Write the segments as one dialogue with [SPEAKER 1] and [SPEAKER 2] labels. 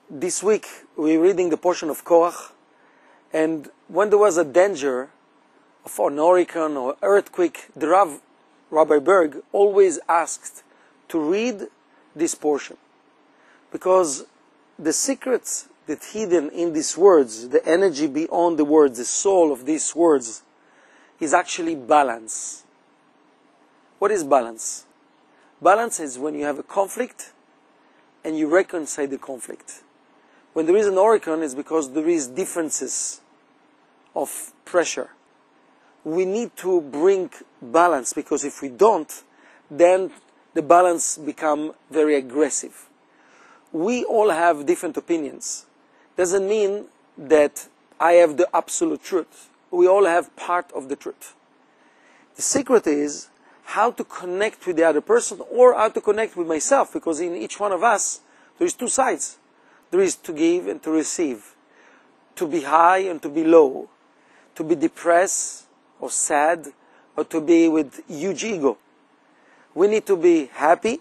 [SPEAKER 1] This week we're reading the portion of Korach, and when there was a danger of an hurricane or earthquake, the Rabbi Berg always asked to read this portion, because the secrets that hidden in these words, the energy beyond the words, the soul of these words, is actually balance. What is balance? Balance is when you have a conflict and you reconcile the conflict. When there is an hurricane, it's because there is differences of pressure. We need to bring balance, because if we don't, then the balance become very aggressive. We all have different opinions. Doesn't mean that I have the absolute truth. We all have part of the truth. The secret is how to connect with the other person, or how to connect with myself, because in each one of us there is two sides. There is to give and to receive, to be high and to be low, to be depressed or sad, or to be with huge ego. We need to be happy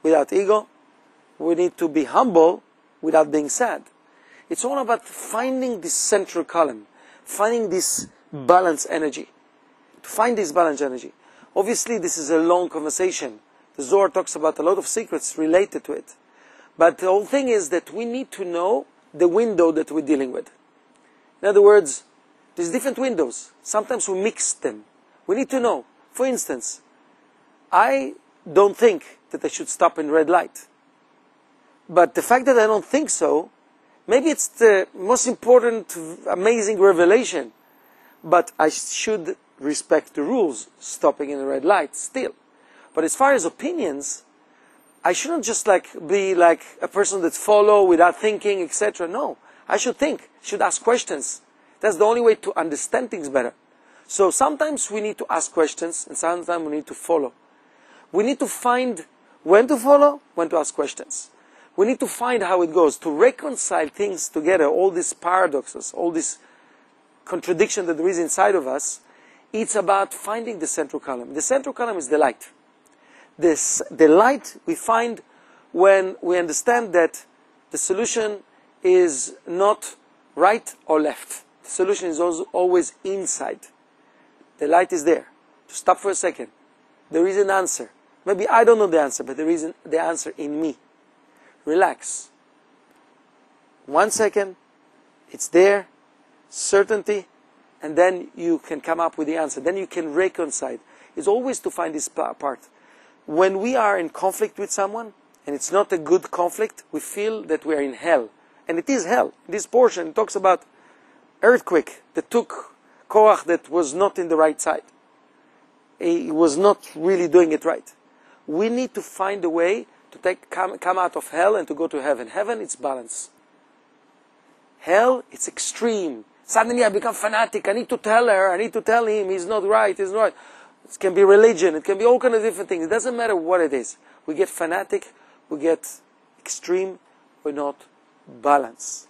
[SPEAKER 1] without ego. We need to be humble without being sad. It's all about finding this central column, finding this balanced energy. To find this balanced energy. Obviously, this is a long conversation. The Zohar talks about a lot of secrets related to it. But the whole thing is that we need to know the window that we're dealing with. In other words, there's different windows. Sometimes we mix them. We need to know. For instance, I don't think that I should stop in red light. But the fact that I don't think so, maybe it's the most important, amazing revelation. But I should respect the rules, stopping in the red light still. But as far as opinions, I shouldn't just be like a person that follow without thinking, etc. No, I should think, should ask questions. That's the only way to understand things better. So sometimes we need to ask questions, and sometimes we need to follow. We need to find when to follow, when to ask questions. We need to find how it goes, to reconcile things together, all these paradoxes, all this contradiction that there is inside of us. It's about finding the central column. The central column is the light. The light we find when we understand that the solution is not right or left. The solution is always inside. The light is there. To stop for a second. There is an answer. Maybe I don't know the answer, but there is the answer in me. Relax. 1 second. It's there. Certainty. And then you can come up with the answer. Then you can reconcile. It's always to find this part. When we are in conflict with someone, and it's not a good conflict, we feel that we are in hell. And it is hell. This portion talks about earthquake that took Korach, that was not in the right side. He was not really doing it right. We need to find a way to come out of hell and to go to heaven. Heaven, it's balance. Hell, it's extreme. Suddenly I become fanatic. I need to tell her, I need to tell him, he's not right, he's not right. It can be religion, it can be all kinds of different things. It doesn't matter what it is. We get fanatic, we get extreme, we're not balanced.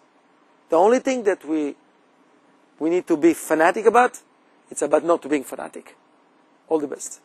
[SPEAKER 1] The only thing that we need to be fanatic about, it's about not being fanatic. All the best.